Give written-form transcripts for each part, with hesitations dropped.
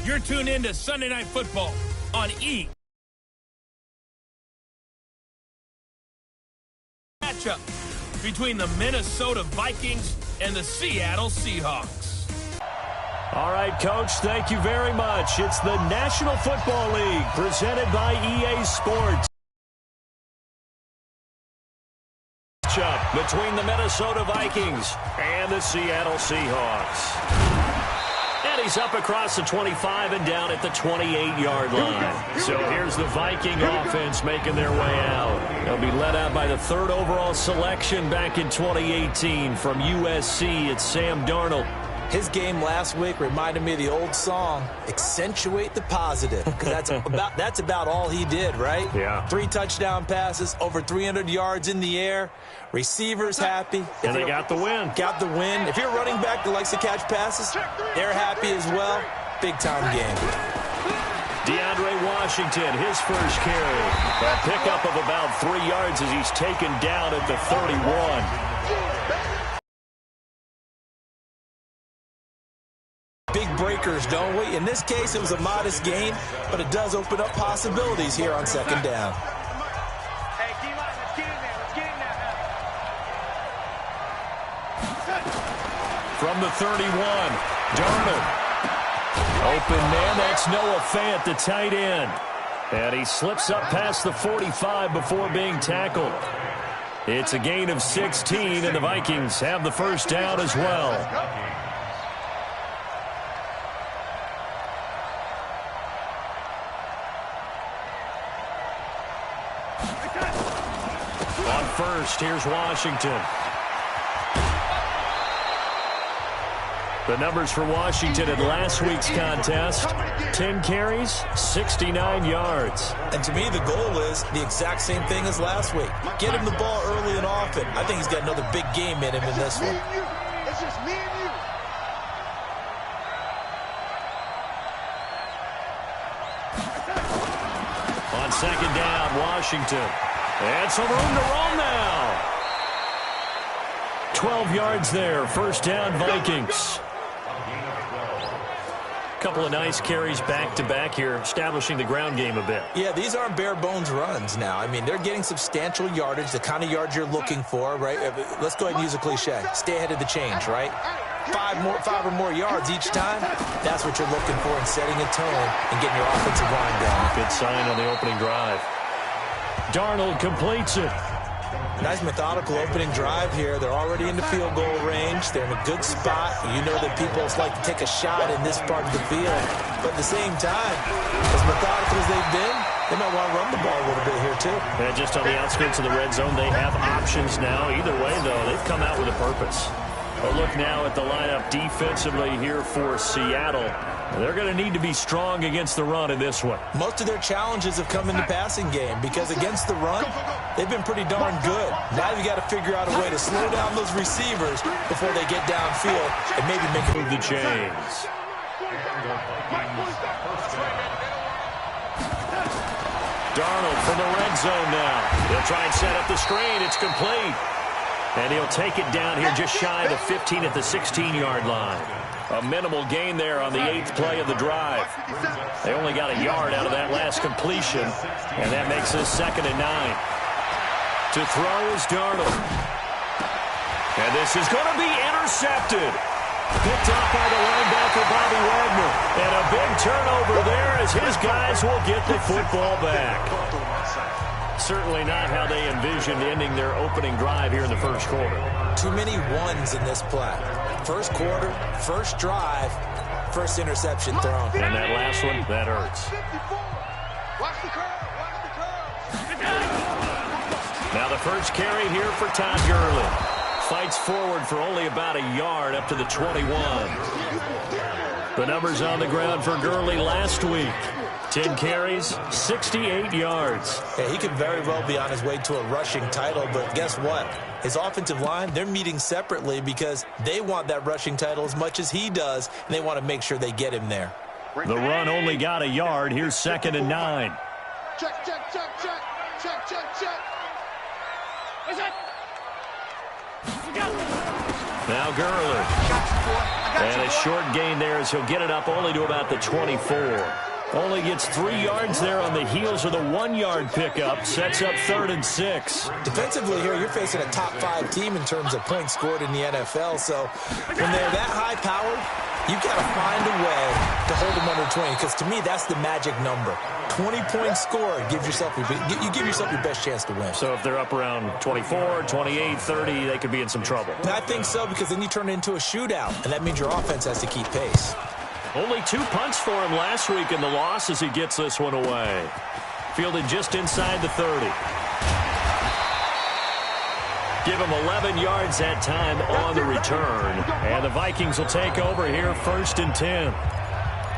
You're tuned in to Sunday Night Football on E! Matchup between the Minnesota Vikings and the Seattle Seahawks. All right, Coach, thank you very much. It's the National Football League presented by EA Sports. Matchup between the Minnesota Vikings and the Seattle Seahawks. And he's up across the 25 and down at the 28-yard line. So here's the Viking offense making their way out. They'll be led out by the third overall selection back in 2018 from USC. It's Sam Darnold. His game last week reminded me of the old song, Accentuate the Positive, because that's about all he did, right? Yeah. 3 touchdown passes, over 300 yards in the air, receivers happy. And they got the win. Got the win. If you're a running back that likes to catch passes, they're happy as well. Big-time game. DeAndre Washington, his first carry. A pickup of about 3 yards as he's taken down at the 31. Big breakers, don't we? In this case, it was a modest gain, but it does open up possibilities here on second down. Hey, let's get in there. Let's get in there. From the 31, Darnold. Open man, that's Noah Fant, the tight end. And he slips up past the 45 before being tackled. It's a gain of 16, and the Vikings have the first down as well. On first, here's Washington. The numbers for Washington in last week's contest, 10 carries, 69 yards. And to me, the goal is the exact same thing as last week. Get him the ball early and often. I think he's got another big game in him in this one. It's just me and you. On second down, Washington. And some room to roll now. 12 yards there, first down Vikings. Couple of nice carries back-to-back here, establishing the ground game a bit. Yeah, these aren't bare-bones runs now. I mean, they're getting substantial yardage, the kind of yards you're looking for, right? Let's go ahead and use a cliche. Stay ahead of the change, right? 5 or more yards each time, that's what you're looking for in setting a tone and getting your offensive line down. Good sign on the opening drive. Darnold completes it. Nice methodical opening drive here. They're already in the field goal range. They're in a good spot. You know that people like to take a shot in this part of the field. But at the same time, as methodical as they've been, they might want to run the ball a little bit here too. And just on the outskirts of the red zone, they have options now. Either way, though, they've come out with a purpose. A look now at the lineup defensively here for Seattle. They're going to need to be strong against the run in this one. Most of their challenges have come in the passing game because against the run, they've been pretty darn good. Now you got to figure out a way to slow down those receivers before they get downfield and maybe make it move the chains. Darnold from the red zone now. He'll try and set up the screen. It's complete. And he'll take it down here just shy of the 15 at the 16-yard line. A minimal gain there on the 8th play of the drive. They only got a yard out of that last completion, and that makes this 2nd and 9. To throw is Darnold. And this is going to be intercepted. Picked up by the linebacker, Bobby Wagner. And a big turnover there as his guys will get the football back. Certainly not how they envisioned ending their opening drive here in the first quarter. Too many ones in this play. First quarter, first drive, first interception thrown. And that last one, that hurts. Watch the curve. Watch the curve. Now the first carry here for Todd Gurley. Fights forward for only about a yard up to the 21. The numbers on the ground for Gurley last week. 10 carries, 68 yards. Yeah, he could very well be on his way to a rushing title, but guess what? His offensive line, they're meeting separately because they want that rushing title as much as he does, and they want to make sure they get him there. The run only got a yard. Here's 2nd and 9. Check, check, check, check. Check, check, check. What's that? Now Gurley. And a short gain there as he'll get it up only to about the 24. Only gets 3 yards there on the heels of the 1-yard pickup. Sets up 3rd and 6. Defensively here, you're facing a top 5 team in terms of points scored in the NFL. So when they're that high-powered, you've got to find a way to hold them under 20. Because to me, that's the magic number. 20 points scored gives yourself you give yourself your best chance to win. So if they're up around 24, 28, 30, they could be in some trouble. I think so, because then you turn it into a shootout, and that means your offense has to keep pace. Only 2 punts for him last week in the loss as he gets this one away. Fielded just inside the 30. Give him 11 yards that time on the return. And the Vikings will take over here 1st and 10.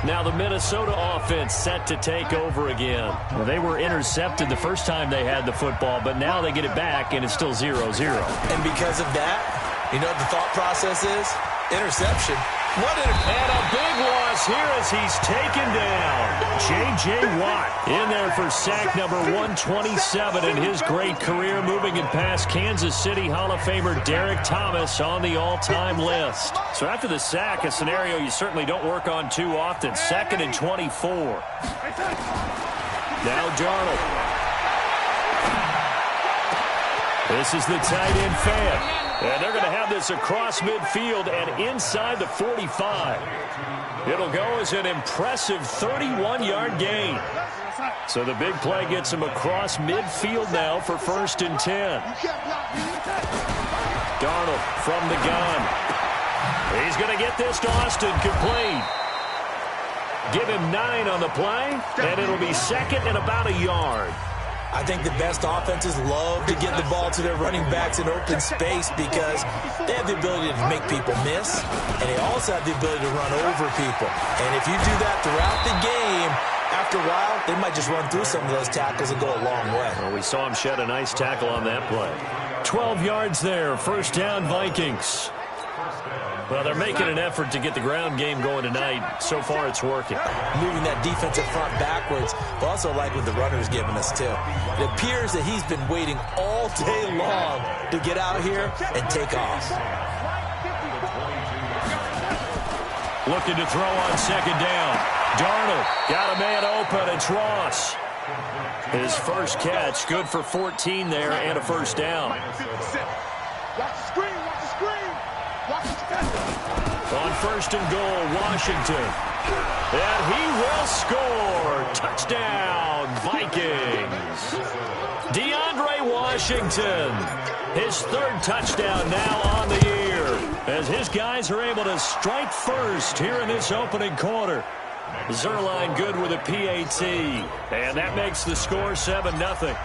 Now the Minnesota offense set to take over again. Well, they were intercepted the first time they had the football, but now they get it back, and it's still 0-0. And because of that, you know what the thought process is? Interception. And a big loss here as he's taken down. J.J. Watt in there for sack number 127 in his great career, moving it past Kansas City Hall of Famer Derek Thomas on the all-time list. So after the sack, a scenario you certainly don't work on too often. 2nd and 24. Now Darnold. This is the tight end fan. And they're going to have this across midfield and inside the 45. It'll go as an impressive 31-yard gain. So the big play gets him across midfield now for 1st and 10. Darnold from the gun. He's going to get this to Austin complete. Give him 9 on the play, and it'll be 2nd and about a yard. I think the best offenses love to get the ball to their running backs in open space because they have the ability to make people miss, and they also have the ability to run over people. And if you do that throughout the game, after a while, they might just run through some of those tackles and go a long way. Well, we saw him shed a nice tackle on that play. 12 yards there, 1st down Vikings. Well, they're making an effort to get the ground game going tonight. So far, it's working. Moving that defensive front backwards, but also like what the runner's giving us, too. It appears that he's been waiting all day long to get out here and take off. Looking to throw on 2nd down. Darnold got a man open. It's Ross. His first catch, good for 14 there and a 1st down. Watch the screen, watch the screen. Watch the screen. On 1st and goal, Washington. And he will score. Touchdown, Vikings. DeAndre Washington. His 3rd touchdown now on the year, as his guys are able to strike first here in this opening quarter. Zerline good with a PAT. And that makes the score 7-0.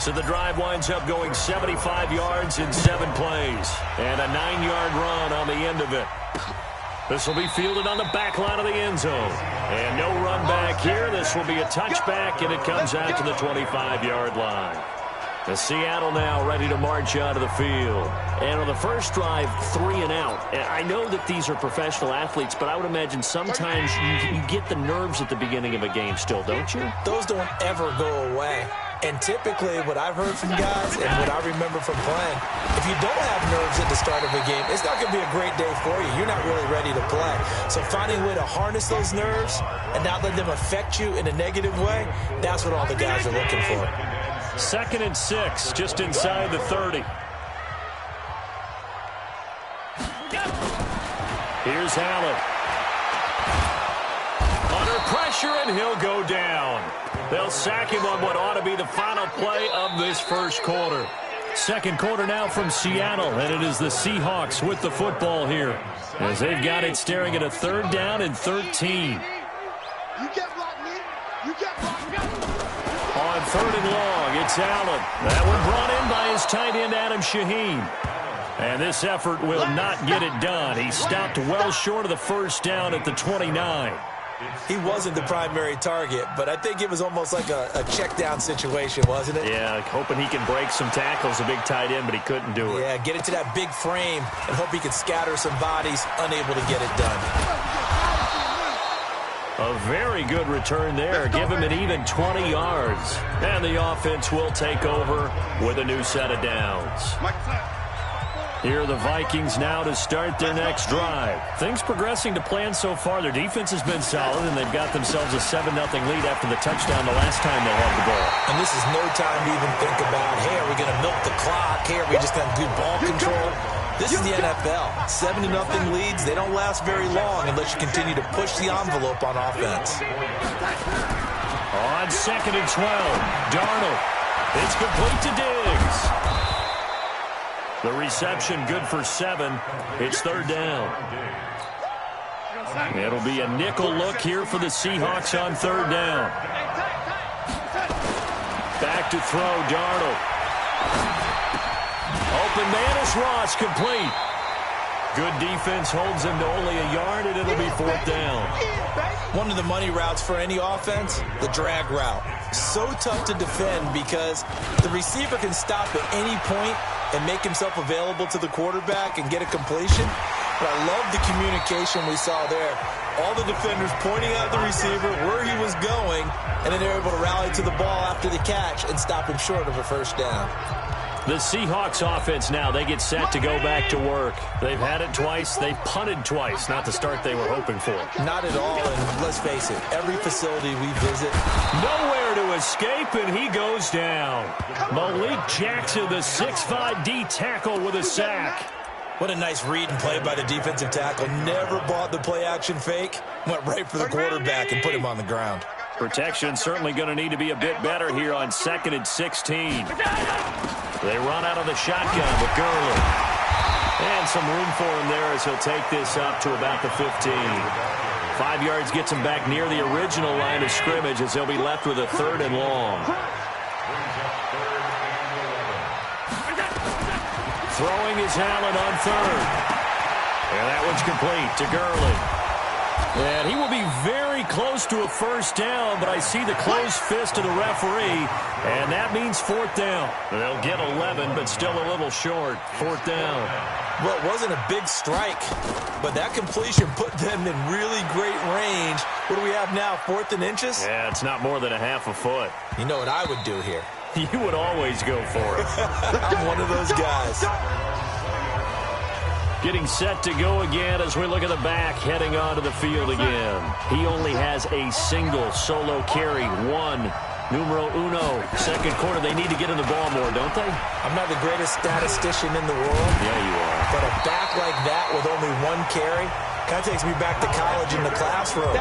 So the drive winds up going 75 yards in 7 plays. And a 9-yard run on the end of it. This will be fielded on the back line of the end zone. And no run back here. This will be a touchback, and it comes out to the 25-yard line. The Seattle now ready to march out of the field. And on the first drive, 3 and out. I know that these are professional athletes, but I would imagine sometimes you get the nerves at the beginning of a game still, don't you? Those don't ever go away. And typically, what I've heard from guys and what I remember from playing, if you don't have nerves at the start of a game, it's not going to be a great day for you. You're not really ready to play. So finding a way to harness those nerves and not let them affect you in a negative way, that's what all the guys are looking for. 2nd and 6, just inside the 30. Here's Allen. Under pressure, and he'll go down. They'll sack him on what ought to be the final play of this first quarter. 2nd quarter now from Seattle, and it is the Seahawks with the football here, as they've got it staring at a 3rd down and 13. You can't block me. You can't block me. On 3rd and long, it's Allen. That one brought in by his tight end, Adam Shaheen. And this effort will not get it done. He stopped well short of the 1st down at the 29. He wasn't the primary target, but I think it was almost like a check down situation, wasn't it? Yeah, hoping he can break some tackles, a big tight end, but he couldn't do it. Yeah, get it to that big frame and hope he can scatter some bodies, unable to get it done. A very good return there. Give him an even 20 yards. And the offense will take over with a new set of downs. Here are the Vikings now to start their next drive. Things progressing to plan so far. Their defense has been solid, and they've got themselves a 7-0 lead after the touchdown the last time they had the ball. And this is no time to even think about, hey, are we going to milk the clock? Hey, are we just going to do ball control? This is the NFL. 7-0 leads. They don't last very long unless you continue to push the envelope on offense. On 2nd and 12, Darnold. It's complete to Diggs. The reception good for 7. It's 3rd down. It'll be a nickel look here for the Seahawks on 3rd down. Back to throw, Darnold. Open man is Ross, complete. Good defense holds him to only a yard, and it'll be 4th down. One of the money routes for any offense, the drag route. So tough to defend because the receiver can stop at any point and make himself available to the quarterback and get a completion. But I love the communication we saw there. All the defenders pointing out the receiver, where he was going, and then they're able to rally to the ball after the catch and stop him short of a 1st down. The Seahawks offense now, they get set to go back to work. They've had it twice. They've punted twice. Not the start they were hoping for. Not at all, and let's face it, every facility we visit. Nowhere to escape, and he goes down. Malik Jackson, the 6'5" D tackle with a sack. What a nice read and play by the defensive tackle. Never bought the play-action fake. Went right for the quarterback and put him on the ground. Protection certainly going to need to be a bit better here on 2nd and 16. They run out of the shotgun with Gurley. And some room for him there as he'll take this up to about the 15. 5 yards gets him back near the original line of scrimmage as he'll be left with a 3rd and long. Throwing is Allen on 3rd. And that one's complete to Gurley. And he will be very close to a 1st down, but I see the closed fist of the referee, and that means 4th down. They'll get 11, but still a little short. 4th down. Well, it wasn't a big strike, but that completion put them in really great range. What do we have now, 4th and inches? Yeah, it's not more than a half a foot. You know what I would do here? You would always go for it. I'm one of those guys. Getting set to go again as we look at the back heading onto the field again. He only has a single solo carry, 1. Numero uno. 2nd quarter, they need to get in the ball more, don't they? I'm not the greatest statistician in the world. Yeah, you are. But a back like that with only 1 carry kind of takes me back to college in the classroom.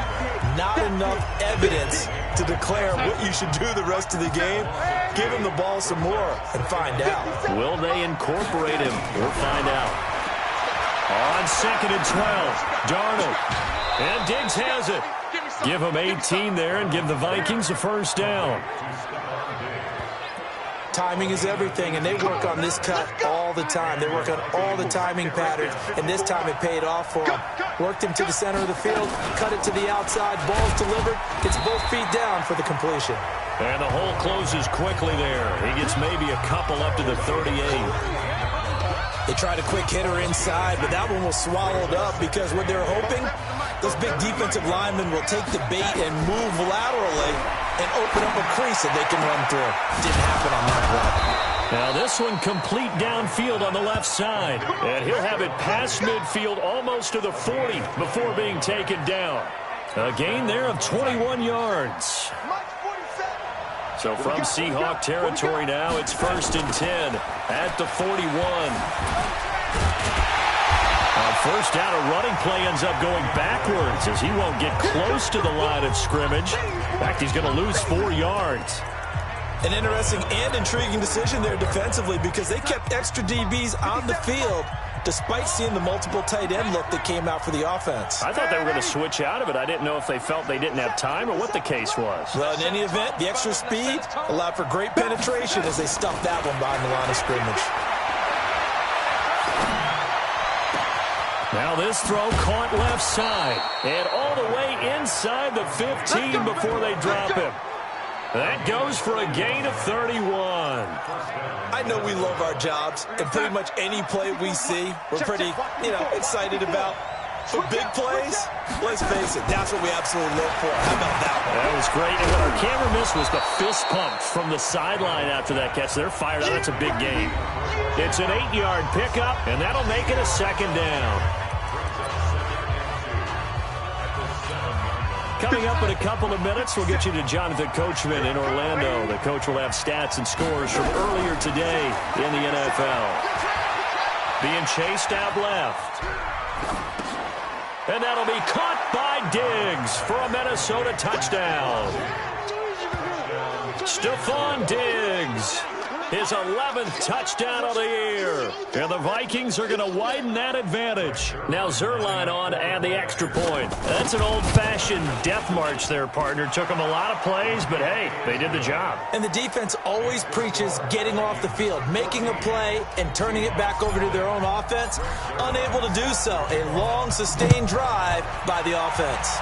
Not enough evidence to declare what you should do the rest of the game. Give him the ball some more and find out. Will they incorporate him? We'll find out. On 2nd and 12, Darnold. And Diggs has it. Give him 18 there and give the Vikings a 1st down. Timing is everything, and they work on this cut all the time. They work on all the timing patterns, and this time it paid off for them. Worked him to the center of the field, cut it to the outside, ball's delivered, gets both feet down for the completion. And the hole closes quickly there. He gets maybe a couple up to the 38. They tried a quick hitter inside, but that one was swallowed up because what they're hoping, those big defensive linemen will take the bait and move laterally and open up a crease that they can run through. Didn't happen on that play. Now this one complete downfield on the left side. And he'll have it past midfield almost to the 40 before being taken down. A gain there of 21 yards. So from Seahawk territory now, it's 1st and 10 at the 41. On 1st down, a running play ends up going backwards as he won't get close to the line of scrimmage. In fact, he's going to lose 4 yards. An interesting and intriguing decision there defensively because they kept extra DBs on the field despite seeing the multiple tight end look that came out for the offense. I thought they were going to switch out of it. I didn't know if they felt they didn't have time or what the case was. Well, in any event, the extra speed allowed for great penetration as they stuffed that one behind the line of scrimmage. Now this throw caught left side and all the way inside the 15 before they drop him. That goes for a gain of 31. I know we love our jobs, and pretty much any play we see, we're pretty, excited about. For big plays, let's face it, that's what we absolutely live for. How about that one? That was great. And what our camera missed was the fist pump from the sideline after that catch. They're fired out. That's a big gain. It's an 8-yard pickup, and that'll make it a second down. Coming up in a couple of minutes, we'll get you to Jonathan Coachman in Orlando. The coach will have stats and scores from earlier today in the NFL. Being chased out left. And that'll be caught by Diggs for a Minnesota touchdown. Stephon Diggs, his 11th touchdown of the year. And the Vikings are going to widen that advantage. Now Zerline on to add the extra point. That's an old-fashioned death march there, partner. Took them a lot of plays, but hey, they did the job. And the defense always preaches getting off the field, making a play, and turning it back over to their own offense. Unable to do so. A long, sustained drive by the offense.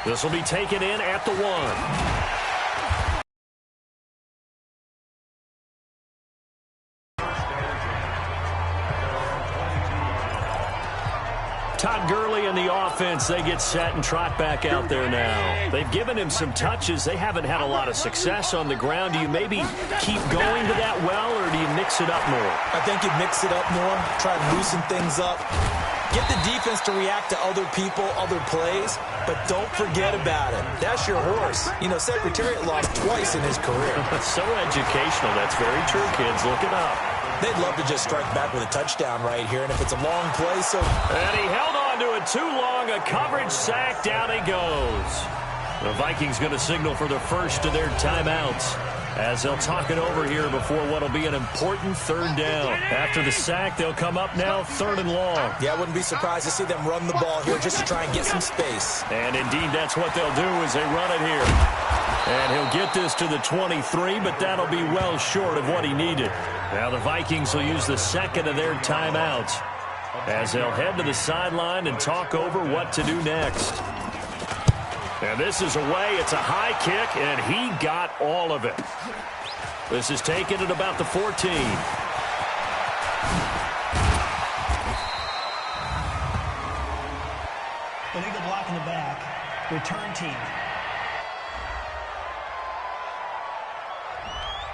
This will be taken in at the 1. Todd Gurley and the offense, they get set and trot back out there now. They've given him some touches. They haven't had a lot of success on the ground. Do you maybe keep going to that well, or do you mix it up more? I think you mix it up more, try to loosen things up. Get the defense to react to other people, other plays, but don't forget about it. That's your horse. You know, Secretariat lost twice in his career. So educational. That's very true, kids. Look it up. They'd love to just strike back with a touchdown right here, and if it's a long play, so... And he held on to it too long. A coverage sack. Down he goes. The Vikings going to signal for the first of their timeouts as they'll talk it over here before what will be an important third down. After the sack, they'll come up now 3rd and long. Yeah, I wouldn't be surprised to see them run the ball here just to try and get some space. And indeed, that's what they'll do as they run it here. And he'll get this to the 23, but that'll be well short of what he needed. Now the Vikings will use the second of their timeouts as they'll head to the sideline and talk over what to do next. And this is away. It's a high kick, and he got all of it. This is taken at about the 14. Illegal block in the back. Return team.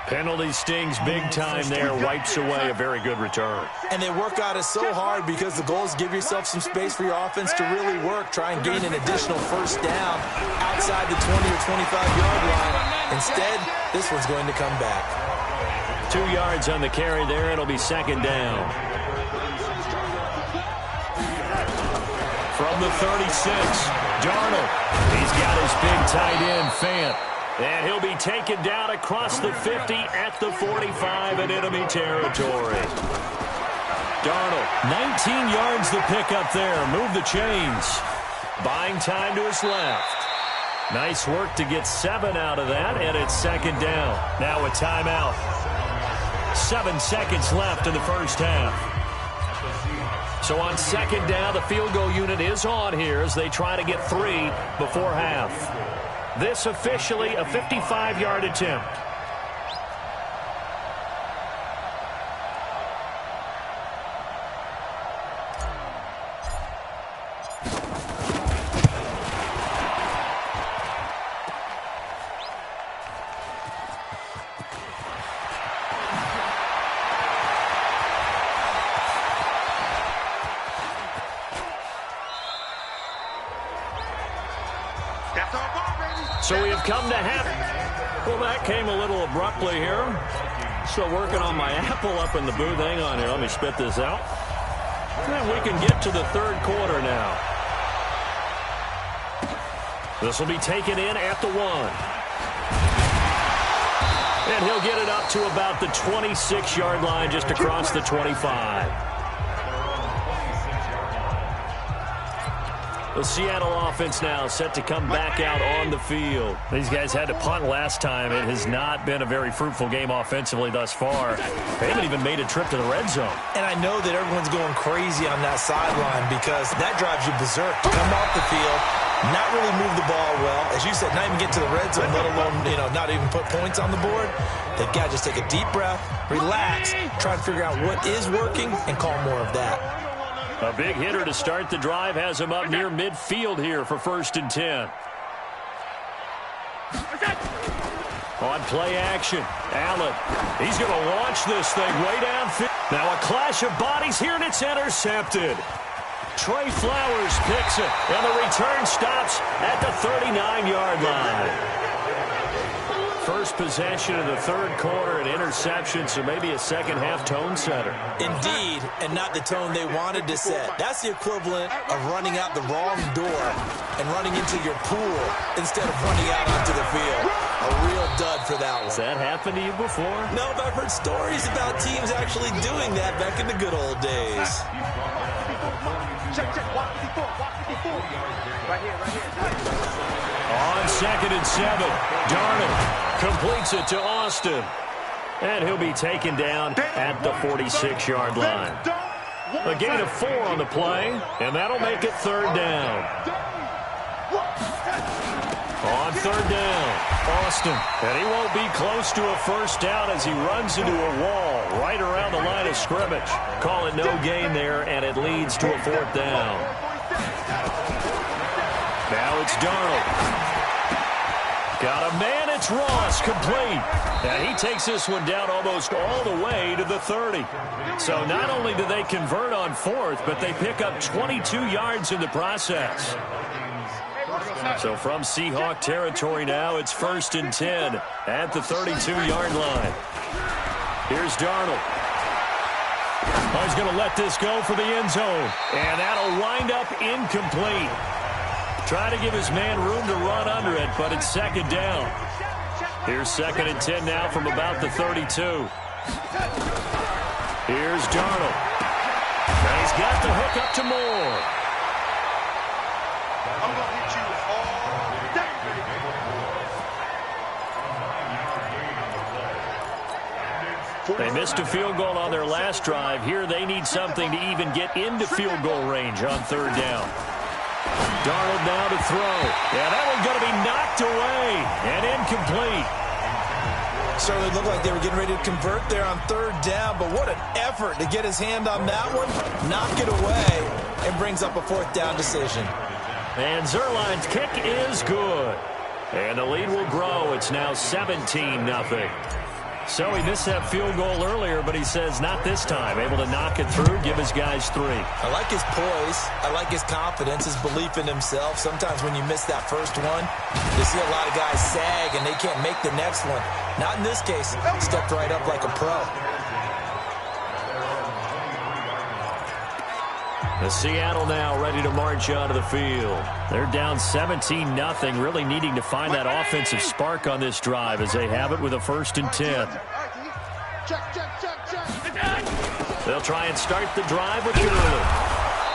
Penalty stings big time there. Wipes away a very good return. And they work out it so hard because the goal is give yourself some space for your offense to really work. Try and gain an additional first down outside the 20 or 25-yard line. Instead, this one's going to come back. 2 yards on the carry there. It'll be second down. From the 36, Darnold. He's got his big tight end, Fant. And he'll be taken down across the 50 at the 45 in enemy territory. Darnold, 19 yards to pick up there. Move the chains. Buying time to his left. Nice work to get 7 out of that, and it's second down. Now a timeout. 7 seconds left in the first half. So on second down, the field goal unit is on here as they try to get 3 before half. This officially a 55-yard attempt. So we have come to half. Well, that came a little abruptly here. Still working on my apple up in the booth. Hang on here. Let me spit this out. And we can get to the third quarter now. This will be taken in at the 1. And he'll get it up to about the 26-yard line, just across the 25. The Seattle offense now set to come back out on the field. These guys had to punt last time. It has not been a very fruitful game offensively thus far. They haven't even made a trip to the red zone. And I know that everyone's going crazy on that sideline because that drives you berserk to come off the field, not really move the ball well. As you said, not even get to the red zone, let alone, not even put points on the board. They've got to just take a deep breath, relax, try to figure out what is working, and call more of that. A big hitter to start the drive has him up near midfield here for 1st and 10. On play action, Allen. He's going to launch this thing way downfield. Now a clash of bodies here, and it's intercepted. Trey Flowers picks it, and the return stops at the 39-yard line. First possession of the 3rd quarter, an interception, so maybe a second-half tone setter. Indeed, and not the tone they wanted to set. That's the equivalent of running out the wrong door and running into your pool instead of running out onto the field. A real dud for that one. Has that happened to you before? No, but I've heard stories about teams actually doing that back in the good old days. Check, walk 54, walk 54. Right here. On 2nd and 7, Darnold completes it to Austin. And he'll be taken down at the 46-yard line. A gain of 4 on the play, and that'll make it 3rd down. On 3rd down, Austin. And he won't be close to a first down as he runs into a wall right around the line of scrimmage. Call it no gain there, and it leads to a 4th down. Now it's Darnold. Got a man, it's Ross, complete. And he takes this one down almost all the way to the 30. So not only do they convert on 4th, but they pick up 22 yards in the process. So from Seahawk territory now, it's 1st and 10 at the 32-yard line. Here's Darnold. Oh, he's going to let this go for the end zone. And that'll wind up incomplete. Try to give his man room to run under it, but it's 2nd down. Here's 2nd and 10 now from about the 32. Here's Darnold. Now he's got the hook up to Moore. I'm going to hit you all day. They missed a field goal on their last drive. Here they need something to even get into field goal range on 3rd down. Darnold now to throw. Yeah, that one's going to be knocked away and incomplete. Certainly looked like they were getting ready to convert there on 3rd down, but what an effort to get his hand on that one, knock it away, and brings up a 4th down decision. And Zerline's kick is good. And the lead will grow. It's now 17-0. So he missed that field goal earlier, but he says not this time. Able to knock it through, give his guys 3. I like his poise. I like his confidence, his belief in himself. Sometimes when you miss that first one, you see a lot of guys sag and they can't make the next one. Not in this case. Stepped right up like a pro. The Seattle now ready to march onto the field. They're down 17-0, really needing to find that offensive spark on this drive as they have it with a 1st and 10. They'll try and start the drive with Gurley.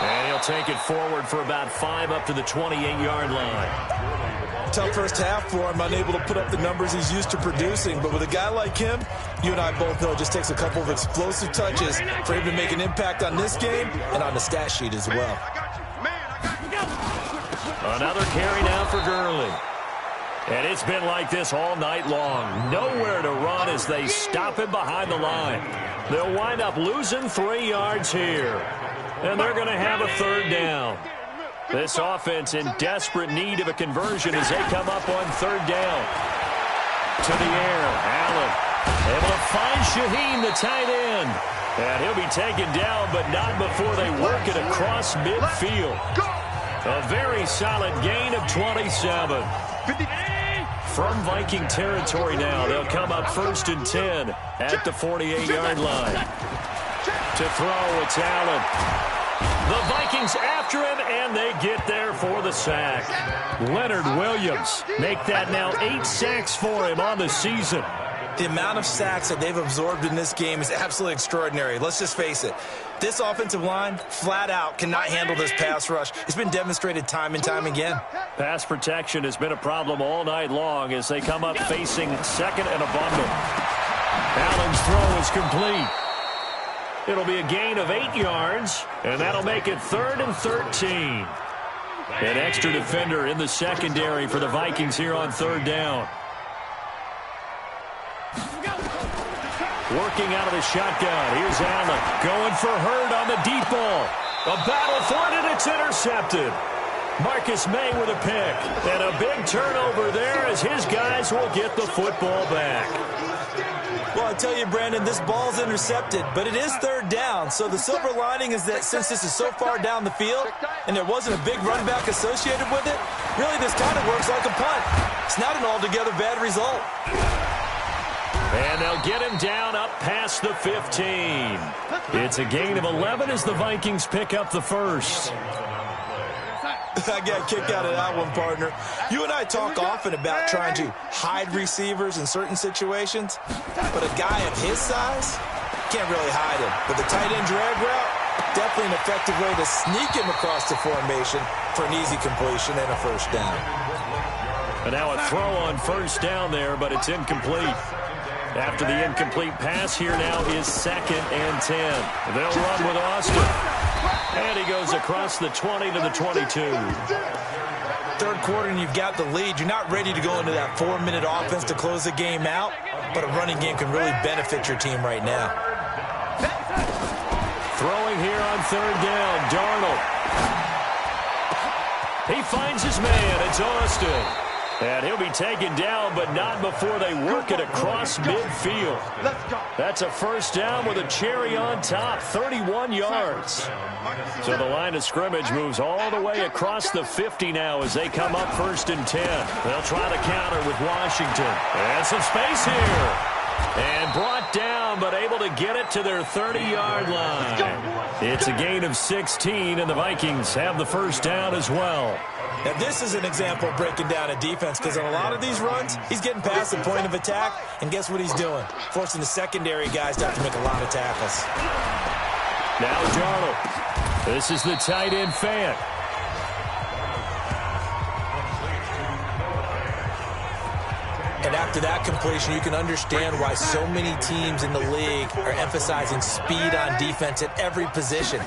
And he'll take it forward for about 5 up to the 28-yard line. Tough first half for him, unable to put up the numbers he's used to producing. But with a guy like him, you and I both know it just takes a couple of explosive touches for him to make an impact on this game and on the stat sheet as well. Another carry now for Gurley. And it's been like this all night long. Nowhere to run as they stop him behind the line. They'll wind up losing 3 yards here. And they're going to have a 3rd down. This offense in desperate need of a conversion as they come up on 3rd down. To the air, Allen able to find Shaheen, the tight end. And he'll be taken down, but not before they work it across midfield. A very solid gain of 27. From Viking territory now, they'll come up 1st and 10 at the 48-yard line. To throw, it's Allen. The Vikings after him, and they get there for the sack. Leonard Williams make that now 8 sacks for him on the season. The amount of sacks that they've absorbed in this game is absolutely extraordinary. Let's just face it. This offensive line, flat out, cannot handle this pass rush. It's been demonstrated time and time again. Pass protection has been a problem all night long as they come up facing 2nd and a bundle. Allen's throw is complete. It'll be a gain of 8 yards, and that'll make it 3rd and 13. An extra defender in the secondary for the Vikings here on 3rd down. Working out of the shotgun. Here's Allen going for Hurd on the deep ball. A battle for it, and it's intercepted. Marcus May with a pick. And a big turnover there as his guys will get the football back. Well, I tell you, Brandon, this ball's intercepted, but it is third down. So the silver lining is that since this is so far down the field and there wasn't a big run back associated with it, really this kind of works like a punt. It's not an altogether bad result. And they'll get him down up past the 15. It's a gain of 11 as the Vikings pick up the first. I got kicked out of that one, partner. You and I talk often about trying to hide receivers in certain situations, but a guy of his size can't really hide him. But the tight end drag route, definitely an effective way to sneak him across the formation for an easy completion and a first down. And now a throw on first down there, but it's incomplete. After the incomplete pass, here now is 2nd and 10. They'll run with Austin. And he goes across the 20 to the 22. Third quarter and you've got the lead. You're not ready to go into that 4-minute offense to close the game out, but a running game can really benefit your team right now. Throwing here on third down, Darnold. He finds his man. It's Austin. And he'll be taken down, but not before they work it across midfield. That's a first down with a cherry on top, 31 yards. So the line of scrimmage moves all the way across the 50 now as they come up 1st and 10. They'll try to counter with Washington. And some space here. And brought down, but able to get it to their 30-yard line. It's a gain of 16, and the Vikings have the first down as well. Now, this is an example of breaking down a defense because on a lot of these runs, he's getting past the point of attack, and guess what he's doing? Forcing the secondary guys to have to make a lot of tackles. Now Darnold. This is the tight end Fant. And after that completion, you can understand why so many teams in the league are emphasizing speed on defense at every position.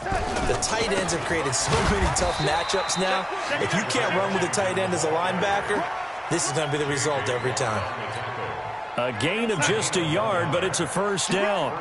The tight ends have created so many tough matchups now. If you can't run with the tight end as a linebacker, this is going to be the result every time. A gain of just a yard, but it's a first down.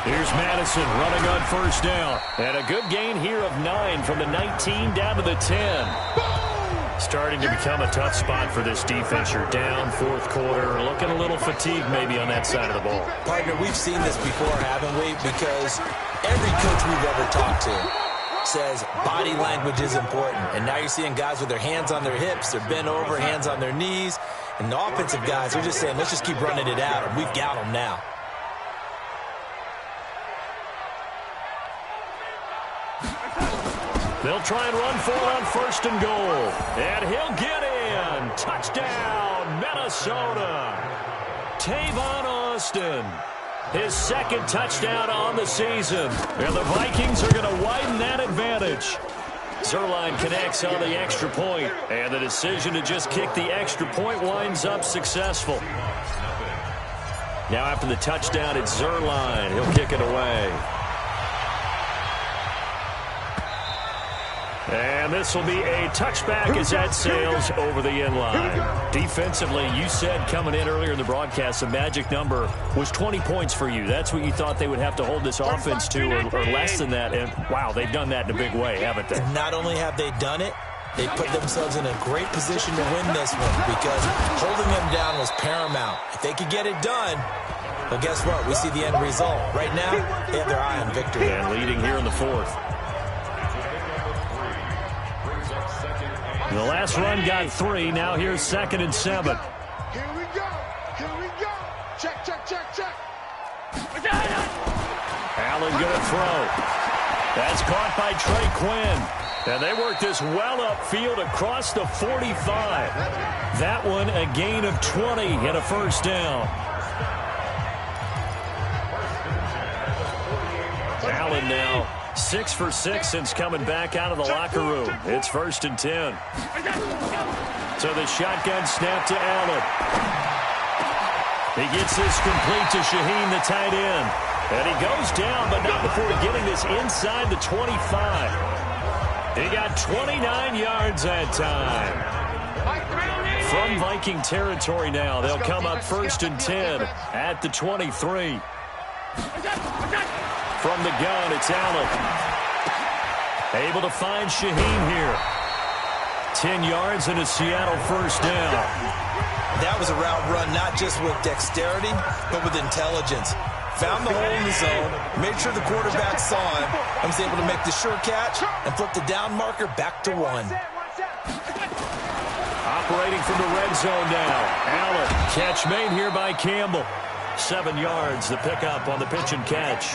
Here's Madison running on first down. And a good gain here of 9 from the 19 down to the 10. Starting to become a tough spot for this defense. You're down 4th quarter, looking a little fatigued maybe on that side of the ball. Partner, we've seen this before, haven't we? Because every coach we've ever talked to says body language is important. And now you're seeing guys with their hands on their hips, they're bent over, hands on their knees. And the offensive guys are just saying, let's just keep running it out, and we've got them now. They'll try and run for it on 1st and goal. And he'll get in. Touchdown, Minnesota. Tavon Austin. His 2nd touchdown on the season. And the Vikings are going to widen that advantage. Zerline connects on the extra point. And the decision to just kick the extra point winds up successful. Now after the touchdown, it's Zerline. He'll kick it away. And this will be a touchback as that sails over the end line. Defensively, you said coming in earlier in the broadcast, the magic number was 20 points for you. That's what you thought they would have to hold this offense to, or less than that. And, wow, they've done that in a big way, haven't they? Not only have they done it, they put themselves in a great position to win this one because holding them down was paramount. If they could get it done, well, guess what? We see the end result. Right now, they have their eye on victory. And leading here in the 4th. The last run got 3. Now here's 2nd and 7. Here we go. Here we go. Check, check, check, check. Allen gonna throw. That's caught by Trey Quinn. And they work this well upfield across the 45. That one a gain of 20 and a first down. Allen now 6 for 6 since coming back out of the locker room. It's 1st and 10. So the shotgun snap to Allen. He gets this complete to Shaheen, the tight end. And he goes down, but not before getting this inside the 25. He got 29 yards that time. From Viking territory now, they'll come up 1st and 10 at the 23. From the gun, it's Allen. Able to find Shaheen here. 10 yards and a Seattle first down. That was a route run not just with dexterity, but with intelligence. Found the hole in the zone, made sure the quarterback saw him, and was able to make the sure catch and flip the down marker back to 1. Operating from the red zone now. Allen, catch made here by Campbell. 7 yards, the pickup on the pitch and catch.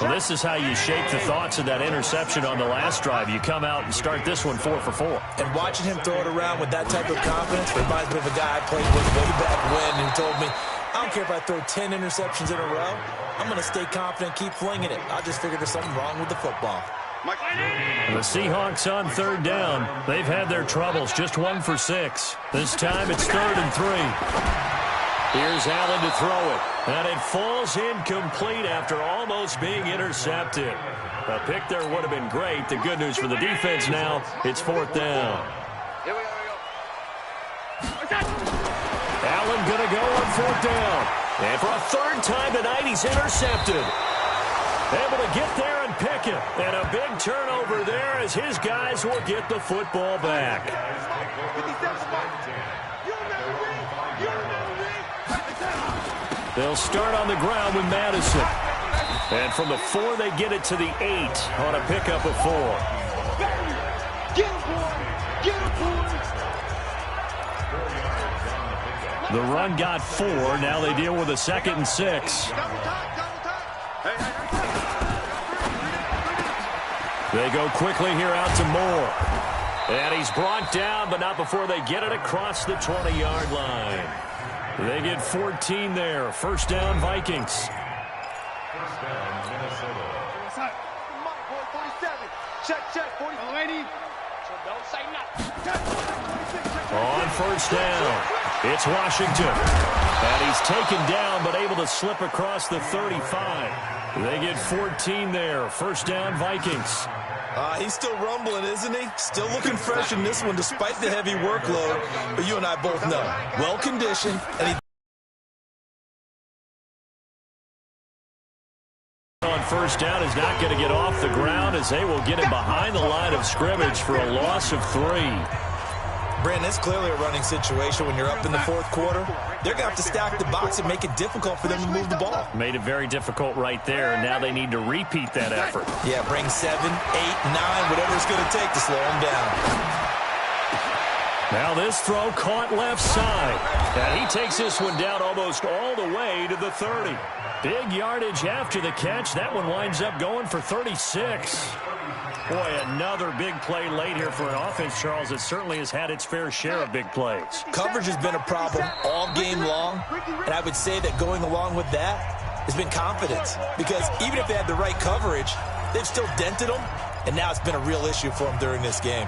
Well, this is how you shake the thoughts of that interception on the last drive. You come out and start this one 4 for 4. And watching him throw it around with that type of confidence reminds me of a guy I played with way back when who told me, I don't care if I throw 10 interceptions in a row. I'm going to stay confident, keep flinging it. I just figured there's something wrong with the football. The Seahawks on 3rd down. They've had their troubles, just 1 for 6. This time it's 3rd and 3. Here's Allen to throw it. And it falls incomplete after almost being intercepted. A pick there would have been great. The good news for the defense now, it's 4th down. Allen going to go on 4th down. And for a 3rd time tonight, he's intercepted. Able to get there and pick it. And a big turnover there as his guys will get the football back. They'll start on the ground with Madison. And from the 4, they get it to the 8 on a pickup of 4. The run got 4. Now they deal with a 2nd and 6. They go quickly here out to Moore. And he's brought down, but not before they get it across the 20-yard line. They get 14 there. First down, Vikings. On first down, it's Washington. And he's taken down, but able to slip across the 35. They get 14 there. First down, Vikings. He's still rumbling, isn't he? Still looking fresh in this one despite the heavy workload. But you and I both know, well-conditioned, and he on first down is not going to get off the ground as they will get him behind the line of scrimmage for a loss of 3. Brandon, it's clearly a running situation when you're up in the 4th quarter. They're going to have to stack the box and make it difficult for them to move the ball. Made it very difficult right there, and now they need to repeat that effort. Yeah, bring 7, 8, 9, whatever it's going to take to slow them down. Now this throw caught left side. And he takes this one down almost all the way to the 30. Big yardage after the catch. That one winds up going for 36. Boy, another big play late here for an offense, Charles, that certainly has had its fair share of big plays. Coverage has been a problem all game long, and I would say that going along with that has been confidence. Because even if they had the right coverage, they've still dented them, and now it's been a real issue for them during this game.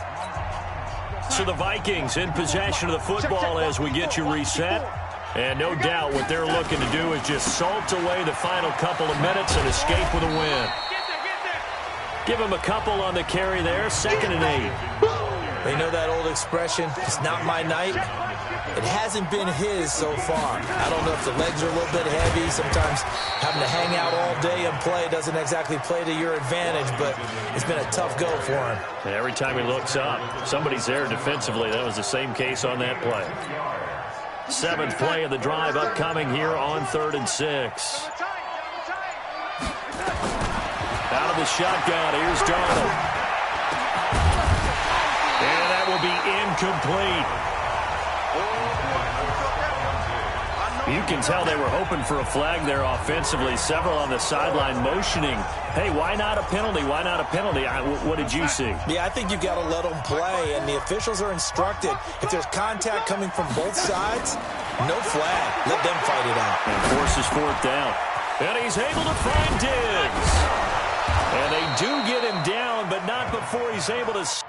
So the Vikings in possession of the football as we get you reset. And no doubt what they're looking to do is just salt away the final couple of minutes and escape with a win. Give him a couple on the carry there, 2nd and 8. They know that old expression, it's not my night. It hasn't been his so far. I don't know if the legs are a little bit heavy. Sometimes having to hang out all day and play doesn't exactly play to your advantage, but it's been a tough go for him. And every time he looks up, somebody's there defensively. That was the same case on that play. 7th play of the drive upcoming here on 3rd and 6. Out of the shotgun, here's Darnold. And that will be incomplete. You can tell they were hoping for a flag there offensively. Several on the sideline motioning, hey, why not a penalty? Why not a penalty? What did you see? Yeah, I think you've got to let them play, and the officials are instructed. If there's contact coming from both sides, no flag. Let them fight it out. And forces 4th down. And he's able to find Diggs. And they do get him down, but not before he's able to slip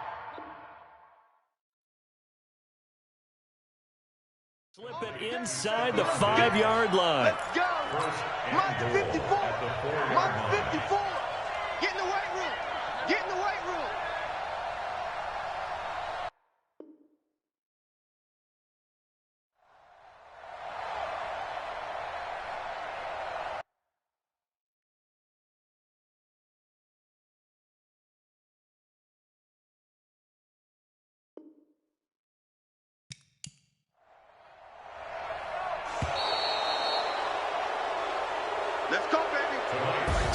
it inside the 5-yard line. Let's go. Mark 54. Mark 54. Get in the weight room. Get in the weight room.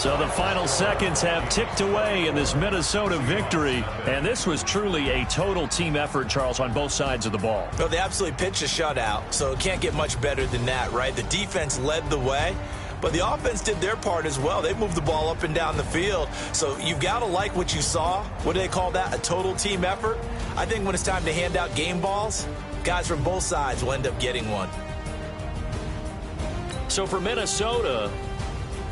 So the final seconds have ticked away in this Minnesota victory. And this was truly a total team effort, Charles, on both sides of the ball. Well, they absolutely pitched a shutout, so it can't get much better than that, right? The defense led the way, but the offense did their part as well. They moved the ball up and down the field. So you've got to like what you saw. What do they call that? A total team effort? I think when it's time to hand out game balls, guys from both sides will end up getting one. So for Minnesota,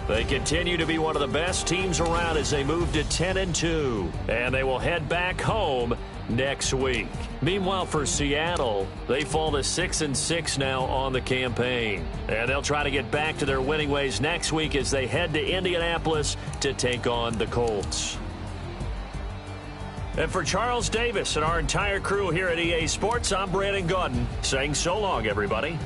they continue to be one of the best teams around as they move to 10-2, and they will head back home next week. Meanwhile, for Seattle, they fall to 6-6 now on the campaign, and they'll try to get back to their winning ways next week as they head to Indianapolis to take on the Colts. And for Charles Davis and our entire crew here at EA Sports, I'm Brandon Gaudin saying so long, everybody.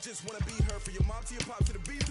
Just wanna be her for your mom to your pop to the beat.